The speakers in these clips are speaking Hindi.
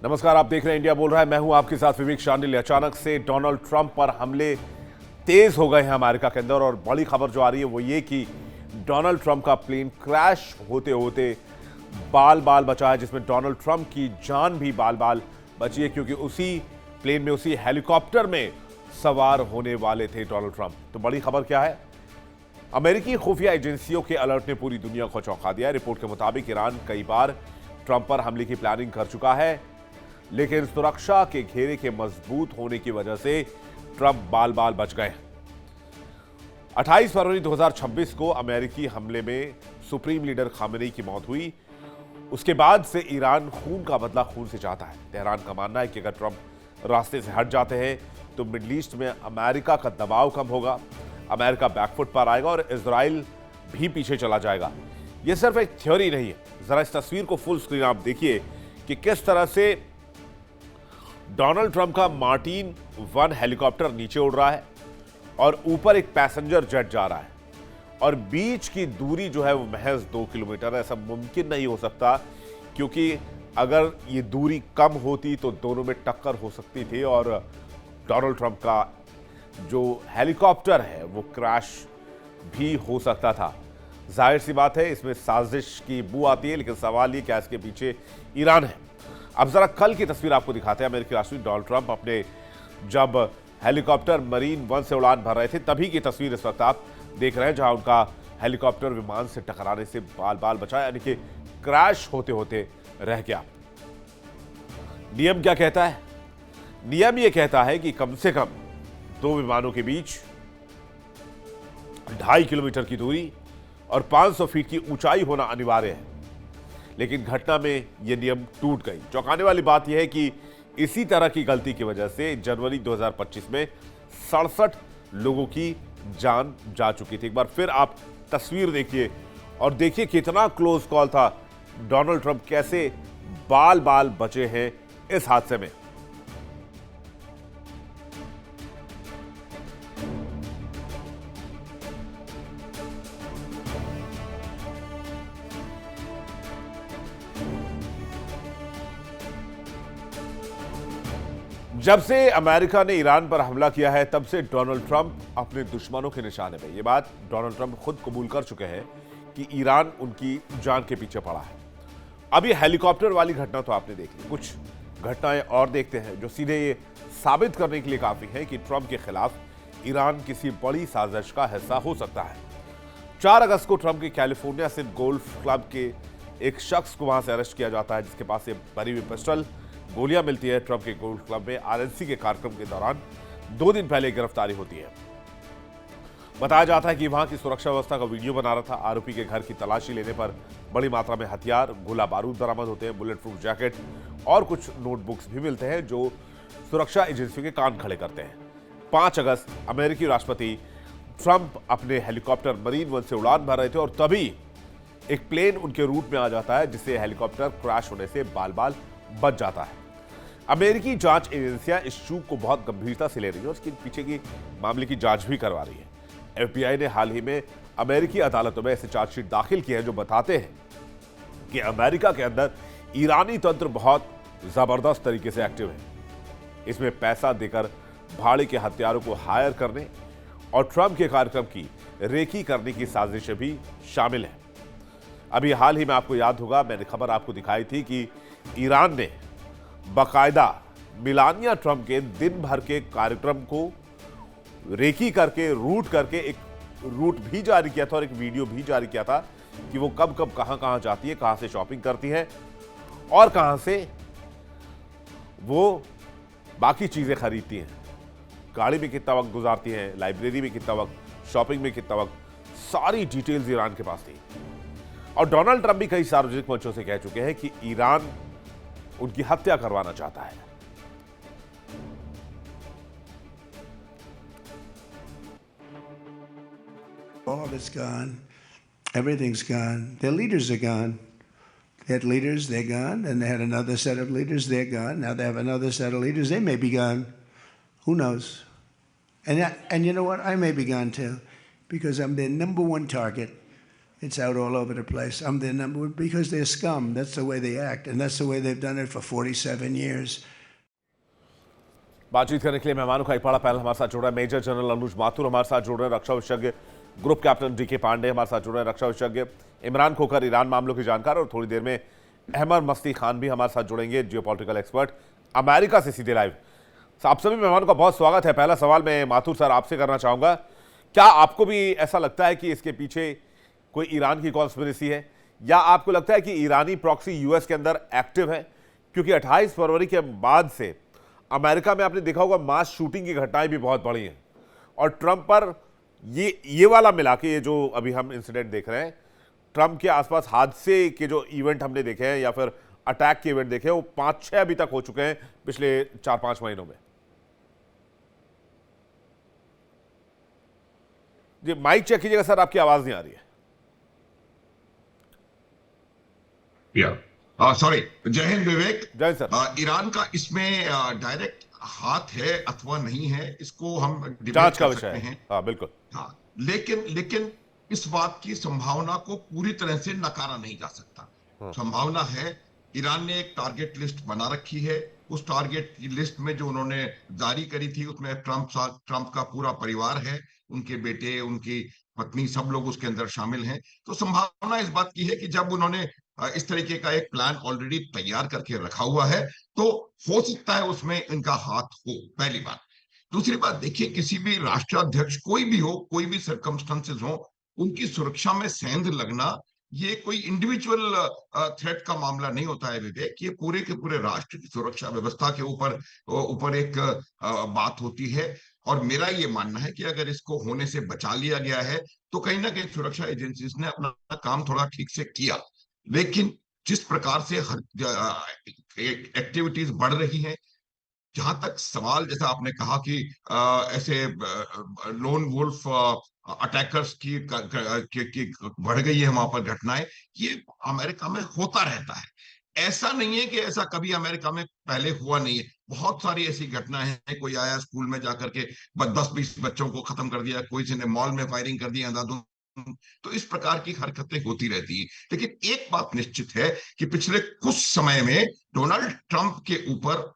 नमस्कार, आप देख रहे हैं इंडिया बोल रहा है। मैं हूं आपके साथ विवेक शांडिल। अचानक से डोनाल्ड ट्रंप पर हमले तेज हो गए हैं अमेरिका के अंदर और बड़ी खबर जो आ रही है वो ये कि डोनाल्ड ट्रंप का प्लेन क्रैश होते होते बाल बाल बचा है, जिसमें डोनाल्ड ट्रंप की जान भी बाल बाल बची है, क्योंकि उसी प्लेन में, उसी हेलीकॉप्टर में सवार होने वाले थे डोनाल्ड ट्रंप। तो बड़ी खबर क्या है? अमेरिकी खुफिया एजेंसियों के अलर्ट ने पूरी दुनिया को चौंका दिया। रिपोर्ट के मुताबिक ईरान कई बार ट्रंप पर हमले की प्लानिंग कर चुका है, लेकिन सुरक्षा के घेरे के मजबूत होने की वजह से ट्रंप बाल बाल बच गए। 28 फरवरी 2026 को अमेरिकी हमले में सुप्रीम लीडर खामेनी की मौत हुई। उसके बाद से ईरान खून का बदला खून से चाहता है। तेहरान का मानना है कि अगर ट्रंप रास्ते से हट जाते हैं तो मिडल ईस्ट में अमेरिका का दबाव कम होगा, अमेरिका बैकफुट पर आएगा और इजराइल भी पीछे चला जाएगा। यह सिर्फ एक थ्योरी नहीं है। जरा इस तस्वीर को फुल स्क्रीन आप देखिए कि किस तरह से डोनाल्ड ट्रंप का मार्टिन 1 हेलीकॉप्टर नीचे उड़ रहा है और ऊपर एक पैसेंजर जेट जा रहा है और बीच की दूरी जो है वो महज 2 किलोमीटर है। ऐसा मुमकिन नहीं हो सकता, क्योंकि अगर ये दूरी कम होती तो दोनों में टक्कर हो सकती थी और डोनाल्ड ट्रंप का जो हेलीकॉप्टर है वो क्रैश भी हो सकता था। जाहिर सी बात है, इसमें साजिश की बू आती है, लेकिन सवाल ये क्या इसके पीछे ईरान है। अब जरा कल की तस्वीर आपको दिखाते हैं। अमेरिकी राष्ट्रपति डोनाल्ड ट्रंप अपने जब हेलीकॉप्टर मरीन 1 से उड़ान भर रहे थे तभी की तस्वीर इस वक्त आप देख रहे हैं, जहां उनका हेलीकॉप्टर विमान से टकराने से बाल बाल बचा, यानी कि क्रैश होते होते रह गया। नियम क्या कहता है? नियम यह कहता है कि कम से कम 2 विमानों के बीच 2.5 किलोमीटर की दूरी और 500 फीट की ऊंचाई होना अनिवार्य है, लेकिन घटना में यह नियम टूट गई। चौंकाने वाली बात यह है कि इसी तरह की गलती की वजह से जनवरी 2025 में 67 लोगों की जान जा चुकी थी। एक बार फिर आप तस्वीर देखिए और देखिए कितना क्लोज कॉल था। डोनाल्ड ट्रंप कैसे बाल बाल बचे हैं इस हादसे में। जब से अमेरिका ने ईरान पर हमला किया है तब से डोनाल्ड ट्रंप अपने दुश्मनों के निशाने पे। ये बात डोनाल्ड ट्रंप खुद कबूल कर चुके हैं कि ईरान उनकी जान के पीछे पड़ा है। अब ये हेलीकॉप्टर वाली घटना तो आपने देख ली, कुछ घटनाएं और देखते हैं जो सीधे ये साबित करने के लिए काफी है कि ट्रंप के खिलाफ ईरान किसी बड़ी साजिश का हिस्सा हो सकता है। 4 अगस्त को ट्रंप के कैलिफोर्निया स्थित गोल्फ क्लब के एक शख्स को वहां से अरेस्ट किया जाता है, जिसके पास से भरी हुई पिस्टल, गोलियां मिलती है। ट्रंप के गोल्फ क्लब में आरएनसी के कार्यक्रम के दौरान 2 दिन पहले गिरफ्तारी होती है। बताया जाता है कि वहां की सुरक्षा व्यवस्था का वीडियो बना रहा था। आरोपी के घर की तलाशी लेने पर बड़ी मात्रा में हथियार, गोला बारूद बरामद होते हैं, बुलेट प्रूफ जैकेट और कुछ नोटबुक्स भी मिलते हैं जो सुरक्षा एजेंसियों के कान खड़े करते हैं। 5 अगस्त अमेरिकी राष्ट्रपति ट्रंप अपने हेलीकॉप्टर मरीन 1 से उड़ान भर रहे थे और तभी एक प्लेन उनके रूट में आ जाता है, जिससे हेलीकॉप्टर क्रैश होने से बाल बाल बच जाता है। अमेरिकी जांच एजेंसियां इस चूक को बहुत गंभीरता से ले रही है और इसके पीछे की मामले की जांच भी करवा रही है। एफबीआई ने हाल ही में अमेरिकी अदालतों में ऐसे चार्जशीट दाखिल किए हैं जो बताते हैं कि अमेरिका के अंदर ईरानी तंत्र बहुत जबरदस्त तरीके से एक्टिव है। इसमें पैसा देकर भाड़े के हथियारों को हायर करने और ट्रंप के कार्यक्रम की रेकी करने की साजिशें भी शामिल है। अभी हाल ही में आपको याद होगा, मैंने खबर आपको दिखाई थी कि ईरान ने बाकायदा मिलानिया ट्रंप के दिन भर के कार्यक्रम को रेकी करके, रूट करके एक रूट भी जारी किया था और एक वीडियो भी जारी किया था कि वो कब कब कहां जाती है, कहां से शॉपिंग करती है और कहां से वो बाकी चीजें खरीदती हैं, गाड़ी में कितना वक्त गुजारती हैं, लाइब्रेरी में कितना वक्त, शॉपिंग में कितना वक्त, सारी डिटेल्स ईरान के पास थी। और डोनाल्ड ट्रंप भी कई सार्वजनिक मंचों से कह चुके हैं कि ईरान उनकी हत्या करवाना चाहता है। All of it's gone. Everything's gone. Their leaders are gone. They had leaders, they're gone. And they had another set of leaders, they're gone. Now they have another set of leaders, they may be gone. Who knows? And you know what? I may be gone too, because I'm their number one target. It's out all over the place. I'm their number because they're scum. That's the way they act, and that's the way they've done it for 47 years. बातचीत करने के लिए मेहमानों का एक बड़ा पैनल हमारे साथ जुड़ रहा है। मेजर जनरल अनुज माथुर हमारे साथ जुड़ रहे हैं, रक्षा विशेषज्ञ ग्रुप कैप्टन डीके पांडे हमारे साथ जुड़ रहे हैं, रक्षा विशेषज्ञ इमरान खोखर, ईरान मामलों की जानकार, और थोड़ी देर में अहमद मस्ती खान भी हमारे साथ जुड़ेंगे, जियोपॉलिटिकल एक्सपर्ट अमेरिका से सीधे लाइव। आप सभी मेहमानों का बहुत स्वागत है। पहला सवाल मैं माथुर सर आपसे करना चाहूंगा, क्या आपको भी ऐसा लगता है कि इसके पीछे कोई ईरान की कॉन्स्पिरेसी है, या आपको लगता है कि ईरानी प्रॉक्सी यूएस के अंदर एक्टिव है? क्योंकि 28 फरवरी के बाद से अमेरिका में आपने देखा होगा मास शूटिंग की घटनाएं भी बहुत बढ़ी हैं, और ट्रंप पर ये वाला मिला के, ये जो अभी हम इंसिडेंट देख रहे हैं, ट्रंप के आसपास हादसे के जो इवेंट हमने देखे हैं या फिर अटैक के इवेंट देखे हैं, वो 5-6 अभी तक हो चुके हैं पिछले 4-5 महीनों में। जी माइक चेक कीजिएगा सर, आपकी आवाज नहीं आ रही है। सॉरी। जय हिंद विवेक। जय सर। ईरान का इसमें डायरेक्ट हाथ है अथवा नहीं है, इसको हम डिबेट जांच का कर विषय सकते है। हैं। हाँ बिल्कुल। हाँ, लेकिन इस बात की संभावना को पूरी तरह से नकारा नहीं जा सकता। संभावना है। ईरान ने एक टारगेट लिस्ट बना रखी है। उस टारगेट की लिस्ट में जो उन्होंने जारी करी थी, उसमें ट्रंप का पूरा परिवार है, उनके बेटे, उनकी पत्नी, सब लोग उसके अंदर शामिल हैं। तो संभावना इस बात की है कि जब उन्होंने इस तरीके का एक प्लान ऑलरेडी तैयार करके रखा हुआ है, तो हो सकता है उसमें इनका हाथ हो, पहली बात। दूसरी बात, देखिए, किसी भी राष्ट्राध्यक्ष, कोई भी हो, कोई भी सर्कमस्टेंसेस हो, उनकी सुरक्षा में सेंध लगना ये कोई इंडिविजुअल थ्रेट का मामला नहीं होता है विवेक। ये पूरे के पूरे राष्ट्र की सुरक्षा व्यवस्था के ऊपर एक बात होती है। और मेरा ये मानना है कि अगर इसको होने से बचा लिया गया है, तो कहीं ना कहीं सुरक्षा एजेंसीज ने अपना काम थोड़ा ठीक से किया। लेकिन जिस प्रकार से एक्टिविटीज बढ़ रही हैं, जहां तक सवाल, जैसा आपने कहा कि ऐसे लोन वुल्फ अटैकर्स की बढ़ गई है वहां पर घटनाएं, ये अमेरिका में होता रहता है। ऐसा नहीं है कि ऐसा कभी अमेरिका में पहले हुआ नहीं है। बहुत सारी ऐसी घटनाएं हैं। कोई आया स्कूल में जाकर के 10-20 बच्चों को खत्म कर दिया, कोई ने मॉल में फायरिंग कर दी, अंधाधुंध। तो इस प्रकार की हरकतें होती रहती हैं। लेकिन एक बात निश्चित है कि पिछले कुछ समय में डोनाल्ड ट्रंप के ऊपर,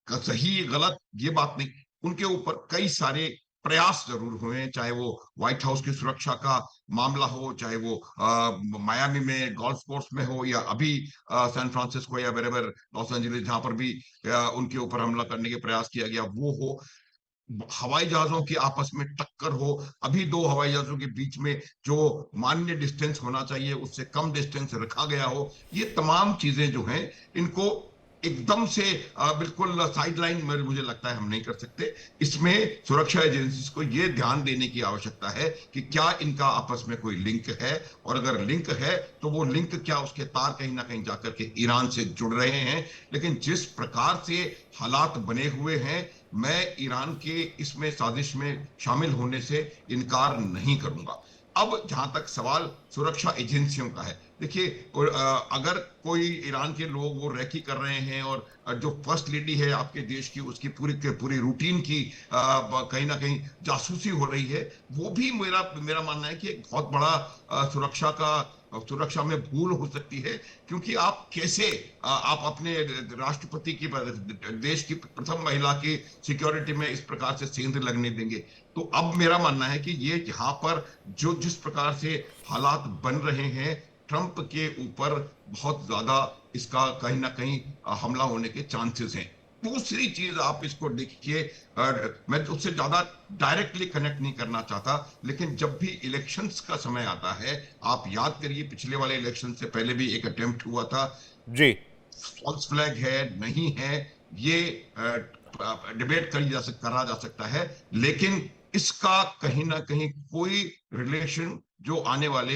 सही गलत ये बात नहीं, उनके ऊपर कई सारे प्रयास जरूर हुए हैं, चाहे वो व्हाइट हाउस की सुरक्षा का मामला हो, चाहे वो मायामी में गोल्फ कोर्स में हो, या अभी सैन फ्रांसिस्को या वेरेवर लॉस एंजलिस, जहां पर भी उनके ऊपर हमला करने के प्रयास किया गया वो हो, हवाई जहाजों की आपस में टक्कर हो, अभी दो हवाई जहाजों के बीच में जो मान्य डिस्टेंस होना चाहिए उससे कम डिस्टेंस रखा गया हो, ये तमाम चीजें जो हैं, इनको एकदम से बिल्कुल साइडलाइन में मुझे लगता है हम नहीं कर सकते। इसमें सुरक्षा एजेंसीज को ये ध्यान देने की आवश्यकता है कि क्या इनका आपस में कोई लिंक है, और अगर लिंक है तो वो लिंक क्या, उसके तार कहीं ना कहीं जाकर के ईरान से जुड़ रहे हैं। लेकिन जिस प्रकार से हालात बने हुए हैं, मैं ईरान के इसमें साजिश में शामिल होने से इनकार नहीं करूंगा। अब जहां तक सवाल सुरक्षा एजेंसियों का है, देखिए, अगर कोई ईरान के लोग वो रैकी कर रहे हैं, और जो फर्स्ट लेडी है आपके देश की, उसकी पूरी रूटीन की कहीं ना कहीं जासूसी हो रही है, वो भी मेरा मानना है कि एक बहुत बड़ा सुरक्षा में भूल हो सकती है। क्योंकि आप कैसे आप अपने राष्ट्रपति की, देश की प्रथम महिला की सिक्योरिटी में इस प्रकार से सेंध लगने देंगे? तो अब मेरा मानना है कि ये यहाँ पर जिस प्रकार से हालात बन रहे हैं, ट्रंप के ऊपर बहुत ज्यादा इसका कहीं ना कहीं हमला होने के चांसेस हैं। दूसरी चीज आप इसको देखिए, मैं उससे ज्यादा डायरेक्टली कनेक्ट नहीं करना चाहता, लेकिन जब भी इलेक्शंस का समय आता है, आप याद करिए पिछले वाले इलेक्शन से पहले भी एक अटेम्प्ट हुआ था जी। फॉल्स फ्लैग है नहीं है, ये डिबेट करा जा सकता है, लेकिन इसका कहीं ना कहीं कोई रिलेशन जो आने वाले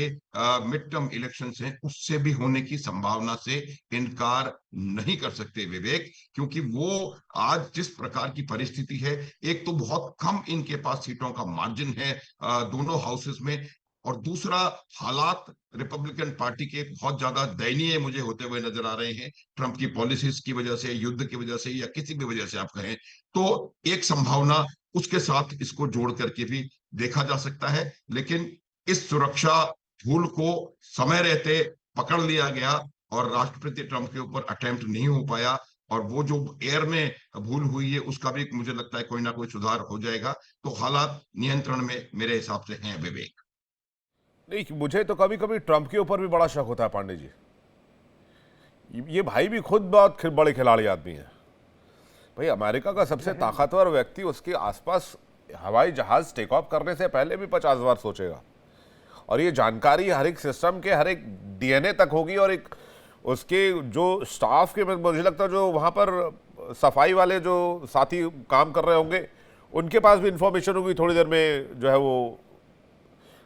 मिड टर्म इलेक्शंस हैं उससे भी होने की संभावना से इनकार नहीं कर सकते विवेक। क्योंकि वो आज जिस प्रकार की परिस्थिति है, एक तो बहुत कम इनके पास सीटों का मार्जिन है दोनों हाउसेस में, और दूसरा हालात रिपब्लिकन पार्टी के बहुत ज्यादा दयनीय मुझे होते हुए नजर आ रहे हैं, ट्रंप की पॉलिसीज की वजह से, युद्ध की वजह से, या किसी भी वजह से आप कहें। तो एक संभावना उसके साथ इसको जोड़ करके भी देखा जा सकता है। लेकिन इस सुरक्षा भूल को समय रहते पकड़ लिया गया और राष्ट्रपति ट्रंप के ऊपर अटेम्प्ट नहीं हो पाया, और वो जो एयर में भूल हुई है उसका भी मुझे लगता है कोई ना कोई सुधार हो जाएगा। तो हालात नियंत्रण में मेरे हिसाब से हैं विवेक। नहीं, मुझे तो कभी कभी ट्रंप के ऊपर भी बड़ा शक होता है पांडे जी। ये भाई भी खुद बहुत बड़े खिलाड़ी आदमी है भाई। अमेरिका का सबसे ताकतवर व्यक्ति उसके आसपास हवाई जहाज टेक ऑफ करने से पहले भी 50 बार सोचेगा, और ये जानकारी हर एक सिस्टम के हर एक डीएनए तक होगी, और एक उसके जो स्टाफ के, मुझे लगता है जो वहाँ पर सफाई वाले जो साथी काम कर रहे होंगे उनके पास भी इंफॉर्मेशन होगी थोड़ी देर में जो है वो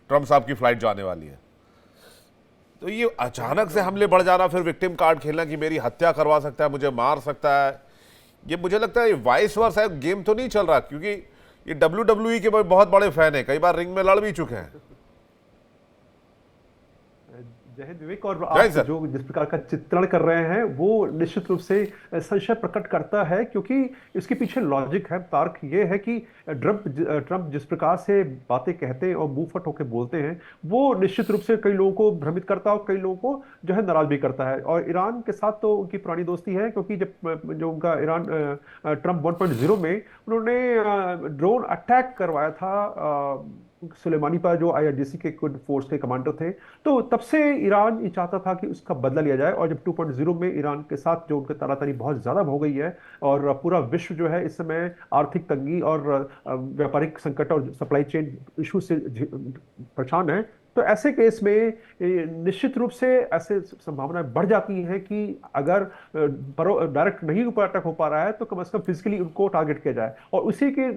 ट्रम्प साहब की फ्लाइट जाने वाली है। तो ये अचानक से हमले बढ़ जाना, फिर विक्टिम कार्ड खेलना कि मेरी हत्या करवा सकता है, मुझे मार सकता है, ये मुझे लगता है वाइस वर्सा गेम तो नहीं चल रहा, क्योंकि ये WWE के बहुत बड़े फैन है, कई बार रिंग में लड़ भी चुके हैं। जय हिंद विवेक। और आप जो जिस प्रकार का चित्रण कर रहे हैं वो निश्चित रूप से संशय प्रकट करता है, क्योंकि इसके पीछे लॉजिक है, तर्क ये है कि ट्रंप जिस प्रकार से बातें कहते हैं और मुंह फट होकर बोलते हैं वो निश्चित रूप से कई लोगों को भ्रमित करता है और कई लोगों को जो है नाराज भी करता है। और ईरान के साथ तो उनकी पुरानी दोस्ती है, क्योंकि जब जो उनका ईरान ट्रंप 1.0 में उन्होंने ड्रोन अटैक करवाया था सुलेमानी पर, जो आईआरजीसी के कुछ फोर्स के कमांडर थे, तो तब से ईरान ये चाहता था कि उसका बदला लिया जाए। और जब 2.0 में ईरान के साथ जो उनकी तनातनी बहुत ज्यादा हो गई है और पूरा विश्व जो है इस समय आर्थिक तंगी और व्यापारिक संकट और सप्लाई चेन इशू से परेशान है, तो ऐसे केस में निश्चित रूप से ऐसे संभावनाएं बढ़ जाती हैं कि अगर डायरेक्ट नहीं ऊपर अटैक हो पा रहा है तो कम से कम फिजिकली उनको टारगेट किया जाए। और उसी के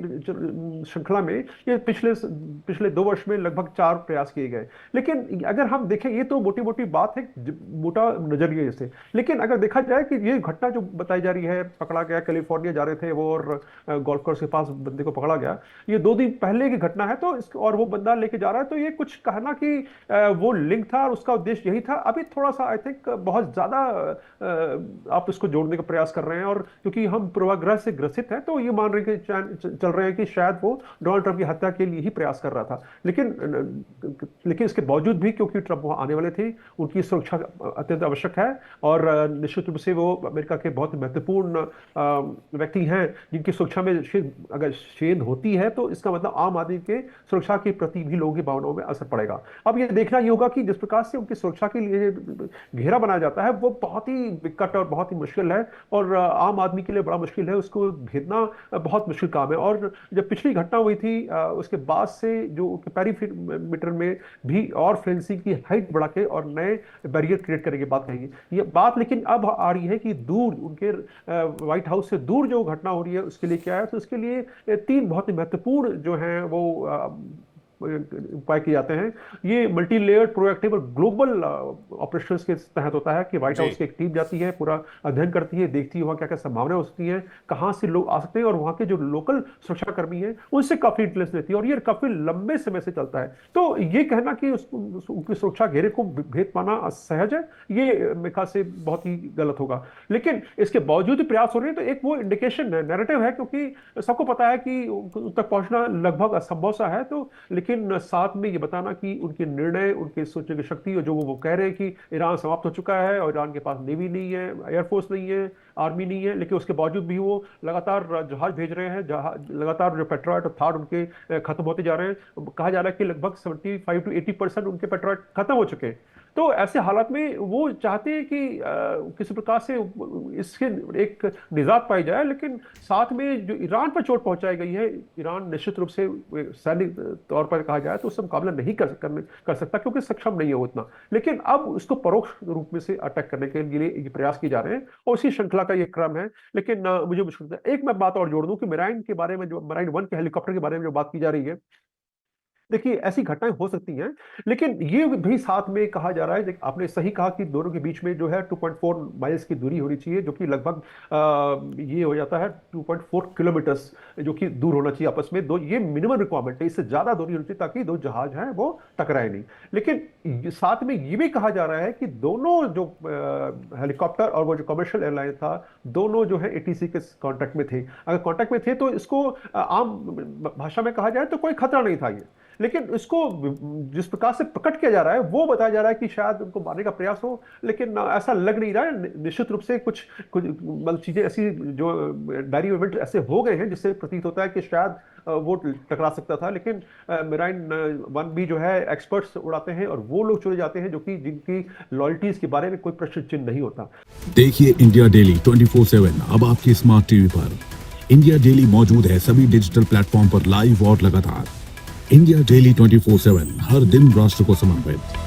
श्रृंखला में ये पिछले 2 वर्ष में लगभग 4 प्रयास किए गए। लेकिन अगर हम देखें, ये तो मोटी मोटी बात है, मोटा नजरिए से, लेकिन अगर देखा जाए कि ये घटना जो बताई जा रही है, पकड़ा गया, कैलिफोर्निया जा रहे थे वो और गोल्फ कोर्स के पास बंदे को पकड़ा गया, ये 2 दिन पहले की घटना है, तो और वो बंदा लेके जा रहा है, तो ये कुछ कहना कि वो लिंक था और उसका उद्देश्य यही था, अभी थोड़ा सा आई थिंक बहुत ज्यादा आप इसको जोड़ने का प्रयास कर रहे हैं। और क्योंकि हम पूर्वाग्रह से ग्रसित हैं तो ये मान रहे चल रहे हैं कि शायद वो डोनाल्ड ट्रंप की हत्या के लिए ही प्रयास कर रहा था। लेकिन इसके बावजूद भी, क्योंकि ट्रंप वहां आने वाले थे, उनकी सुरक्षा अत्यंत आवश्यक है, और निश्चित रूप से वो अमेरिका के बहुत महत्वपूर्ण व्यक्ति हैं जिनकी सुरक्षा में अगर शेद होती है तो इसका मतलब आम आदमी के सुरक्षा के प्रति भी लोगों की भावनाओं में असर पड़ेगा। अब ये देखना ये होगा कि जिस प्रकार से उनकी सुरक्षा के लिए घेरा बनाया जाता है वो बहुत ही विकट और बहुत ही मुश्किल है, और आम आदमी के लिए बड़ा मुश्किल है, उसको भेदना बहुत मुश्किल काम है। और जब पिछली घटना हुई थी उसके बाद से जो पेरीमीटर में भी और फेंसिंग की हाइट बढ़ा के और नए बैरियर क्रिएट करने की बात कहेंगे ये बात, लेकिन अब आ रही है कि दूर उनके व्हाइट हाउस से दूर जो घटना हो रही है उसके लिए क्या है, तो उसके लिए 3 बहुत ही महत्वपूर्ण जो हैं वो उपाय किए जाते हैं। ये मल्टी लेयर्ड, प्रोएक्टिव और ग्लोबल ऑपरेशंस के तहत होता है कि व्हाइट हाउस की एक टीम जाती है, पूरा अध्ययन करती है, देखती है वहाँ क्या क्या संभावनाएं हो सकती हैं, कहाँ से लोग आ सकते हैं, और वहाँ के जो लोकल सुरक्षा कर्मी हैं उनसे काफी इंटेलिजेंस लेती है, और ये काफी लंबे समय से चलता है। तो ये कहना कि उनकी सुरक्षा घेरे को भेद पाना सहज है, ये मेरे ख्याल से बहुत ही गलत होगा। लेकिन इसके बावजूद प्रयास हो रहे हैं, तो एक वो इंडिकेशन है, नैरेटिव है, क्योंकि सबको पता है कि उन तक पहुंचना लगभग असंभव सा है, तो लेकिन साथ में ये बताना कि उनके निर्णय, उनके सोचने की शक्ति, और जो वो कह रहे हैं कि ईरान समाप्त हो चुका है और ईरान के पास नेवी नहीं है, एयरफोर्स नहीं है, आर्मी नहीं है, लेकिन उसके बावजूद भी वो लगातार जहाज भेज रहे हैं, लगातार जो पेट्रोइट और थार्ड उनके खत्म होते जा रहे हैं। कहा जा रहा है कि लगभग 75 to 80% उनके पेट्रोइट खत्म हो चुके हैं। तो ऐसे हालात में वो चाहते हैं कि किसी प्रकार से इसके एक निजात पाई जाए, लेकिन साथ में जो ईरान पर चोट पहुंचाई गई है, ईरान निश्चित रूप से सैनिक तौर पर कहा जाए तो उससे मुकाबला नहीं कर सकता, क्योंकि सक्षम नहीं है वो इतना। लेकिन अब उसको परोक्ष रूप में से अटैक करने के लिए ये प्रयास किए जा रहे हैं, और उसी श्रृंखला का ये क्रम है। लेकिन मुझे मुश्किल है, एक मैं बात और जोड़ दूं कि मेराइन के बारे में, जो मेराइन 1 के हेलीकॉप्टर के बारे में जो बात की जा रही है, देखिए ऐसी घटनाएं हो सकती हैं, लेकिन ये भी साथ में कहा जा रहा है, आपने सही कहा कि दोनों के बीच में जो है 2.4 माइल्स की दूरी होनी चाहिए, जो कि लगभग ये हो जाता है 2.4 किलोमीटर्स, जो कि दूर होना चाहिए आपस में दो, ये मिनिमम रिक्वायरमेंट है, इससे ज्यादा दूरी होनी चाहिए ताकि 2 जहाज हैं वो टकराए नहीं। लेकिन साथ में ये भी कहा जा रहा है कि दोनों जो हेलीकॉप्टर और वो जो कमर्शियल एयरलाइन था, दोनों जो है एटीसी के कॉन्ट्रैक्ट में थे। अगर कॉन्ट्रैक्ट में थे तो इसको आम भाषा में कहा जाए तो कोई खतरा नहीं था ये। लेकिन इसको जिस प्रकार से प्रकट किया जा रहा है वो बताया जा रहा है कि शायद उनको मारने का प्रयास हो, लेकिन ऐसा लग नहीं रहा है। निश्चित रूप से कुछ कुछ मतलब चीजें ऐसी जो डायरी इवेंट ऐसे हो गए हैं जिससे प्रतीत होता है कि शायद वो टकरा सकता था, लेकिन मेराइन 1B जो है एक्सपर्ट्स उड़ाते हैं और वो लोग चुने जाते हैं जो कि जिनकी लॉयल्टीज के बारे में कोई प्रश्न चिन्ह नहीं होता। देखिए इंडिया डेली 24/7 अब आपकी स्मार्ट टीवी पर। इंडिया डेली मौजूद है सभी डिजिटल प्लेटफॉर्म पर लाइव और लगातार। इंडिया डेली 24/7 हर दिन राष्ट्र को समर्पित।